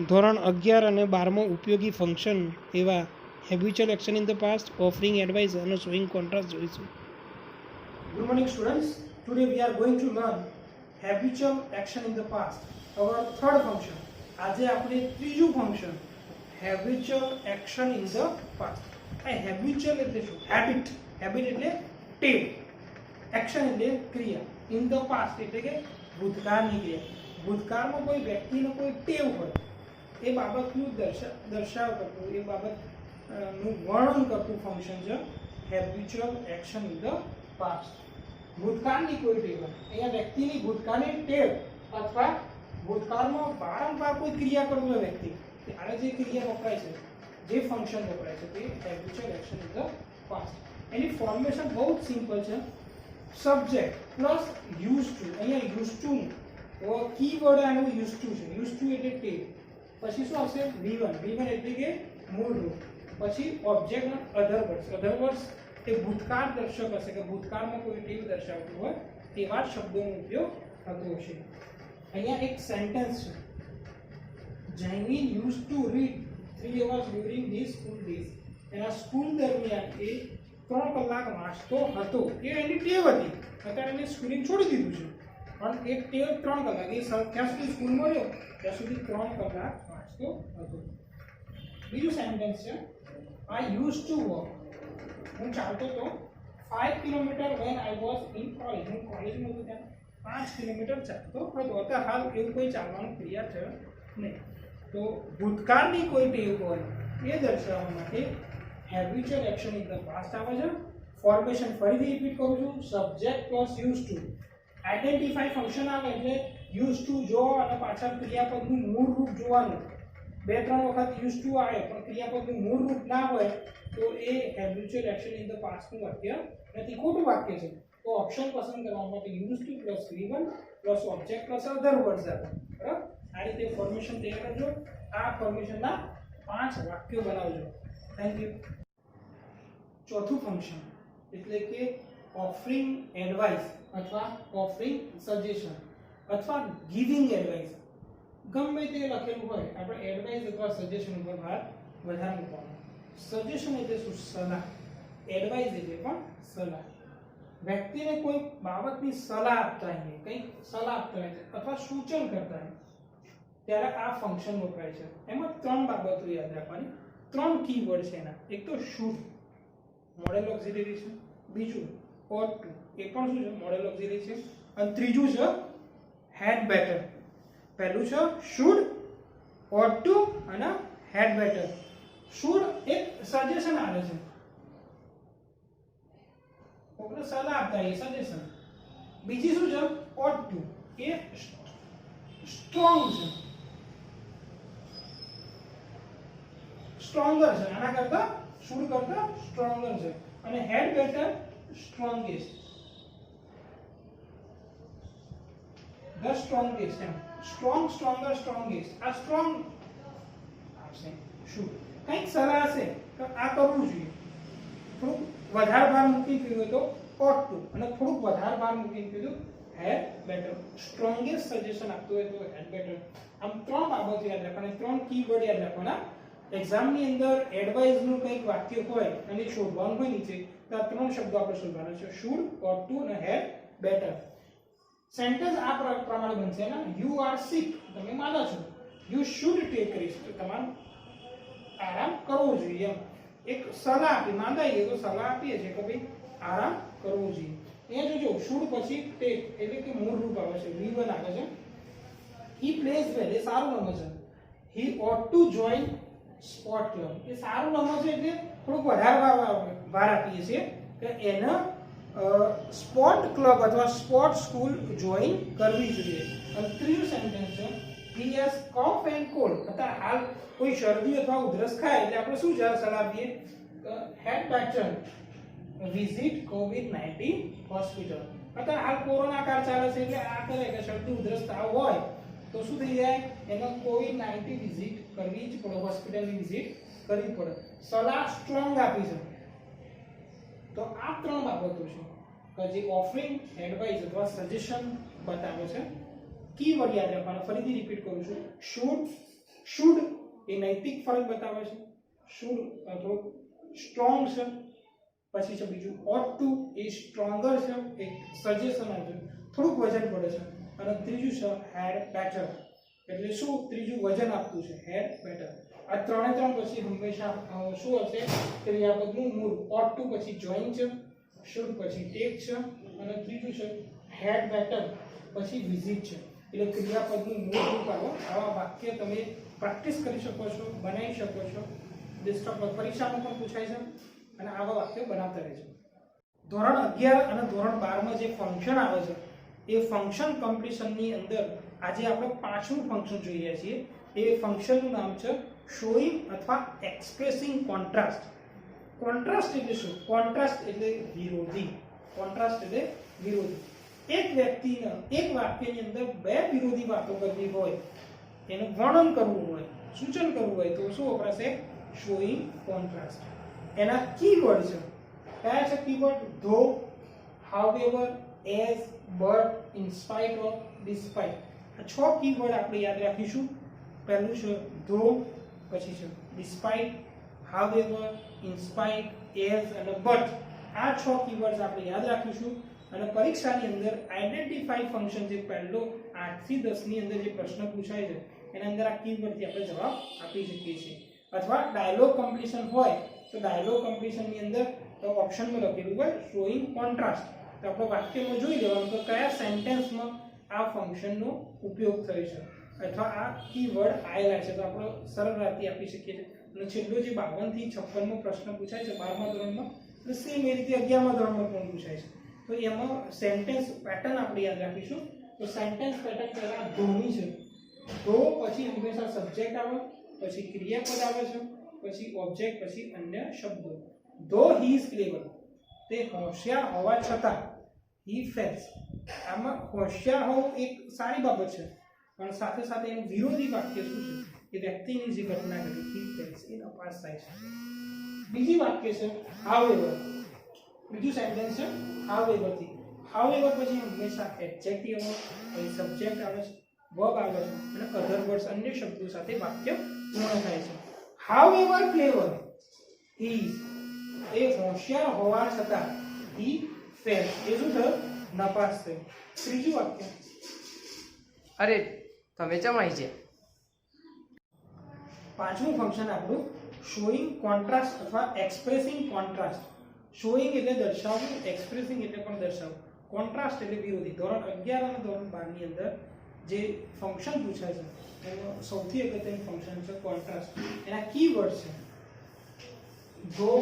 ધોરણ 11 અને 12માં ઉપયોગી ફંક્શન એવા habitual action in the past, offering advice અને શોઈંગ કોન્ટ્રાસ્ટ જોઈશું. Good morning, students. Today we are going to learn habitual action in the past. Our third function. આજે આપણે ત્રીજું function habitual action in the past. આ habitual એટલે શું? habit એટલે ટેવ, એક્શન એટલે ક્રિયા, in the past એટલે કે ભૂતકાળની ક્રિયા. ભૂતકાળમાં કોઈ વ્યક્તિનો કોઈ ટેવ હોય એ બાબતનું દર્શાવ કરતું, એ બાબતનું વર્ણન કરતું ફંક્શન છે habitual action in the past. ભૂતકાળની કોઈ ટેવ, અહીંયા વ્યક્તિની ભૂતકાળની ટેવ અથવા ભૂતકાળમાં વારંવાર કોઈ ક્રિયા કરતો હોય વ્યક્તિ, ત્યારે જે ક્રિયા વપરાય છે, જે ફંક્શન વપરાય છે તે habitual action in the past. Any formation બહુ જ સિમ્પલ છે. Subject plus use to. અહીંયા યુઝ ટુ કીવર્ડ આનું યુઝ ટુ છે. યુઝ ટુ એટલે ટેવ. પછી શું આવશે? V1 એટલે કે મૂળ રૂપ. પછી ઓબ્જેક્ટ અધર વર્ડ્સ એ ભૂતકાળ દર્શક હશે કે ભૂતકાળમાં કોઈ ટેવ દર્શાવતું હોય તેવા શબ્દોનો ઉપયોગ થતો હશે. અહીંયા એક સેન્ટેન્સ છે. Jaimin used to read 3 hours during his school days. એના સ્કૂલ દરમિયાન એ 3 કલાક વાંચતો હતો. એ એની ટેવ હતી. અત્યારે એને સ્કૂલિંગ છોડી દીધું છે, પણ એક ટેવ 3 કલાક, એ ક્યાં સુધી સ્કૂલમાં રહ્યો ત્યાં સુધી 3 કલાક વાંચતો હતો. બીજું સેન્ટેન્સ છે I used to walk. હું ચાલતો હતો 5 kilometre when I was in college. હું કોલેજમાં હતો ત્યાં 5 કિલોમીટર ચાલતો હતો. અત્યારે હાલ એવું કોઈ ચાલવાનું ક્રિયા છે નહીં. તો ભૂતકાળની કોઈ ટેવ હોય એ દર્શાવવા માટે habitual action in the past આવે છે. ફોર્મેશન ફરીથી રિપીટ કરું છું. Subject plus use to. Identify function આવે એટલે યુઝ ટુ જો અને પાછળ ક્રિયાપદનું મૂળ રૂપ જોવાનું. 2-3 વખત યુઝ ટુ આવે પણ ક્રિયાપદનું મૂળ રૂપ ના હોય તો એ habitual action in the past નું વાક્ય નથી, ખોટું વાક્ય છે. તો ઓપ્શન પસંદ કરવા માટે use to plus V1 plus object plus other words આવે. બરાબર? આ રીતે ફોર્મેશન તૈયાર કરજો. આ ફોર્મેશનના 5 વાક્યો બનાવજો. Thank you. ચોથું ફંક્શન એટલે કે ઓફરિંગ એડવાઇસ અથવા ઓફરિંગ સજેશન અથવા ગિવિંગ એડવાઇસ. ગમે તે લખેલું હોય આપણે એડવાઇસ અથવા સજેશન ઉપર ભાર વધારે મૂકવાનો. સજેશન એટલે શું? સલાહ. એડવાઇસ એટલે પણ સલાહ. વ્યક્તિને કોઈ બાબતની સલાહ આપતા હોય, કંઈક સલાહ આપતા હોય અથવા સૂચન કરતા હોય ત્યારે આ ફંક્શન વપરાય છે. એમાં 3 બાબતો યાદ રાખવાની. 3 કીવર્ડ છે એના. એક તો શુડ, મોડેલ ઓક્સિલરી છે. બીજું ought to, એ પણ શું છે? મોડેલ ઓક્સિલરી છે. અને ત્રીજું છે had better. પહેલું છે should, ought to અને had better. should એક સજેશન આવે છે, ઓકે, સલાહ આપતા એ સજેશન. બીજી શું છે? ought to, એ સ્ટ્રોંગ છે, સ્ટ્રોંગર છે. આના કરતા should કરતા સ્ટ્રોંગર છે. અને had better strongest, the strongest. એમ સ્ટ્રોંગ, સ્ટ્રોંગર, સ્ટ્રોંગેસ્ટ. આ સ્ટ્રોંગ આવશે should. કંઈક સલાહ છે તો આ કરવું જોઈએ. થોડુંક વધારે ભાર મૂકી કીધું તો ought to અને થોડુંક વધારે ભાર મૂકીને કીધું had better. સ્ટ્રોંગેસ્ટ સજેશન આપતું હોય તો had better. આમ 3 બાબતો યાદ રાખવાના, 3 કીવર્ડ યાદ રાખવાના. એક્ઝામની અંદર એડવાઇસ નું કંઈક વાક્ય હોય અને શોધવાનું હોય નીચે તો આ 3 શબ્દો આપણે શોધવાના છે: should, ought to અને had better. સેન્ટેન્સ આ પ્રમાણે બનશે ને: you are sick, તમે માંદા છો. you should take rest, તમારે આરામ કરવો જોઈએ. એમ એક સલાહ આપી, માંદા આવીએ તો સલાહ આપીએ છીએ કે ભાઈ આરામ કરવો જોઈએ. અહીંયા જોજો should પછી take એટલે કે મૂળ રૂપ આવે છે, V1 આવે છે. he plays well, એ સારું રમે છે. he ought to join sport club, એ સારું રમે છે એટલે થોડુંક વધારે ભાર આપીએ છીએ કે એને સ્પોર્ટ ક્લબ અથવા સ્પોર્ટ સ્કૂલ જોઈન કરવી જોઈએ. અને ત્રીજું સેન્ટેન્સ છે he has cough and cold. અત્યારે હાલ કોઈ શરદી અથવા ઉધરસ ખાય એટલે આપણે શું સલાહ આપીએ? had better visit COVID-19 hospital. અત્યારે હાલ કોરોના કાળ ચાલે છે એટલે આ કરે કે શરદી ઉધરસ તાવ હોય તો શું થઈ જાય? એને COVID-19 વિઝિટ કરવી જ પડે, હોસ્પિટલની વિઝિટ કરવી પડે. સલાહ સ્ટ્રોંગ આપી છે. તો આ 3 બાબતો છે કે જે ઓફરિંગ એડવાઇસ અથવા સજેશન બતાવે છે. કીવર્ડ યાદ રાખવાના. ફરીથી રિપીટ કરું છું: should, શુડ એ નૈતિક ફરજ બતાવે છે, શુડ થોડું સ્ટ્રોંગ છે. પછી છે બીજું ઓટ ટુ એ સ્ટ્રોંગર છે, એક સજેશન આપે થોડુંક વજન પડે છે. અને ત્રીજું છે હેડ બેટર, એટલે શું ત્રીજું વજન આપતું છે હેડ બેટર. આ ત્રણે ત્રણ પછી હંમેશા શું હશે ક્રિયાપદનું મૂળ. ઓટ ટુ પછી જોઈન છે, શુડ પછી ટેક છે અને ત્રીજું છે હેડ બેટર પછી વિઝિટ છે. એટલે ક્રિયાપદનું મૂળ રૂપ આવો. આવા વાક્ય તમે પ્રેક્ટિસ કરી શકો છો, બનાવી શકો છો. પરીક્ષામાં પણ પૂછાય છે અને આવા વાક્યો બનાવતા રહેજો. ધોરણ 11 અને ધોરણ 12 માં જે ફંક્શન આવે છે એ ફંક્શન કમ્પ્લીશનની અંદર આજે આપણે પાંચમું ફંક્શન જોઈએ છીએ. એ ફંક્શનનું નામ છે શોઈંગ અથવા એક્સપ્રેસિંગ કોન્ટ્રાસ્ટ. કોન્ટ્રાસ્ટ એટલે શું? કોન્ટ્રાસ્ટ એટલે વિરોધી. કોન્ટ્રાસ્ટ એટલે વિરોધી. એક વ્યક્તિને એક વાક્યની અંદર બે વિરોધી વાતો કરવી હોય, એનું વર્ણન કરવું હોય, સૂચન કરવું હોય તો શું વપરાશે? Showing contrast. એના કીવર્ડ છે. કયા છે કીવર્ડ? ધો, however, as, but, in spite of, despite. આ 6 કીવર્ડ આપણે યાદ રાખીશું. પહેલું છે ધો, પછી છે despite, however, in spite, as અને બટ. આ 6 કીવર્ડ્સ આપણે યાદ રાખીશું. અને પરીક્ષાની અંદર આઈડેન્ટિફાઈ ફંક્શન જે પહેલો 8 થી 10 ની અંદર જે પ્રશ્ન પૂછાય છે એના અંદર આ કીવર્ડથી આપણે જવાબ આપી શકીએ છીએ. અથવા ડાયલોગ કમ્પ્લીશન હોય તો ડાયલોગ કમ્પ્લીશનની અંદર ઓપ્શનમાં લખેલું હોય શોઈંગ કોન્ટ્રાસ્ટ, તો આપણે વાક્યમાં જોઈ લેવાનું કે કયા સેન્ટેન્સમાં આ ફંક્શનનો ઉપયોગ થયો છે અથવા આ કીવર્ડ આવેલા છે, તો આપણે સરળતાથી આપી શકીએ છીએ. અને છેલ્લો જે 52 થી 56મો પ્રશ્ન પૂછાય છે 12મા ધોરણમાં, તો સેમ એ રીતે 11મા ધોરણમાં પણ પૂછાય છે. તો એમાં સેન્ટેન્સ પેટર્ન આપણે યાદ રાખીશું. તો સેન્ટેન્સ પેટર્ન પહેલા ધોની છે. ધો પછી હંમેશા સબ્જેક્ટ આવે, પછી ક્રિયાપદ આવે છે, પછી ઓબ્જેક્ટ, પછી અન્ય શબ્દો. ધો હી ઇઝ ક્લેવર, તે હોશિયાર હોવા છતાં હી ફેલ્સ. આમાં હોશિયાર હોવું એક સારી બાબત છે, પણ સાથે સાથે એનું વિરોધી વાક્ય શું છે? એ વ્યક્તિની જે ઘટના ઘટી હી ફેલ્સ, એ નપાસ થાય છે. બીજી વાક્ય છે હાઉએવર. બીજું સેન્ટેન્સ છે હાઉએવર થી. હાઉએવર પછી હંમેશા એડજેક્ટિવ આવે, પછી સબ્જેક્ટ આવે છે, વર્બ આવે છે અને અધર વર્ડ્સ અન્ય શબ્દો સાથે વાક્ય પૂર્ણ થાય છે. હાઉએવર ક્લેવર હી એ હોશિયાર હોવા છતાં હી ફેલ, એ શું થયું? નપાસ થયું. ત્રીજું વાક્ય, અરે તમે ચમાઈ છે. પાંચમું ફંક્શન આપણું શોઈંગ કોન્ટ્રાસ્ટ અથવા એક્સપ્રેસિંગ કોન્ટ્રાસ્ટ. શોઈંગ એટલે દર્શાવવું, એક્સપ્રેસિંગ એટલે પણ દર્શાવવું, કોન્ટ્રાસ્ટ એટલે વિરોધી. ધોરણ 11 અને ધોરણ 12 ની અંદર જે ફંક્શન પૂછાય છે એમાં સૌથી અગત્યનું ફંક્શન છે કોન્ટ્રાસ્ટ. એના કીવર્ડ છે ધો,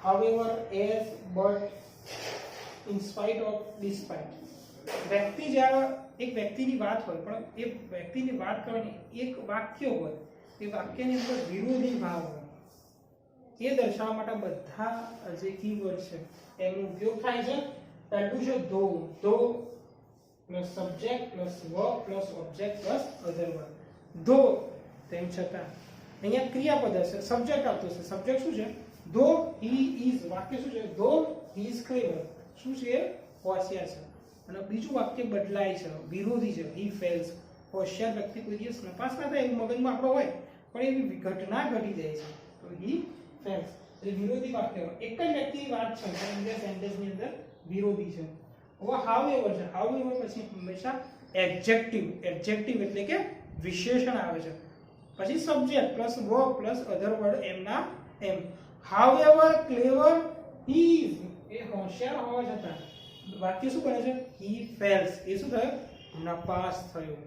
however, as, but, in spite of, despite. વ્યક્તિ જ્યારે એક વ્યક્તિની વાત હોય પણ એ વ્યક્તિની વાત કરવાની એક વાક્ય હોય, એ વાક્યની અંદર વિરોધી ભાવ હોય, એ દર્શાવવા માટે બધા જે કીવર્ડ છે એનો ઉપયોગ થાય છે. પહેલું છે ધો. ધો plus subject plus verb plus object plus અધર વર્બ. ધો તેમ છતાં. અહીંયા ક્રિયાપદ હશે, સબ્જેક્ટ આવતો હશે. સબ્જેક્ટ શું છે? ધો હી ઇઝ. વાક્ય શું છે? ધો હી ઇઝ ક્લેવર. શું છે? હોશિયાર છે. અને બીજું વાક્ય બદલાય છે, વિરોધી છે, હી ફેલ્સ. હોશિયાર વ્યક્તિ કોઈ દિવસ નપાસ ના થાય એવું મગજમાં આપણો હોય, પણ એવી ઘટના ઘટી જાય છે તો હી ફેલ્સ. એટલે વિરોધી વાક્ય. એક જ વ્યક્તિની વાત છે પણ બીજા સેન્ટેન્સની અંદર વિરોધી છે. હવે હાઉએવર છે. હાઉએવર પછી હંમેશા એડજેક્ટિવ. એડજેક્ટિવ એટલે કે વિશેષણ આવે છે. પછી સબ્જેક્ટ પ્લસ વર્બ પ્લસ અધર વર્ડ એમના એમ. હાઉએવર ક્લેવર હી ઇઝ, એ હોશિયાર હોવા છતાં વાક્ય શું બને છે? હી ફેલ્સ. એ શું થયું? નપાસ થયું.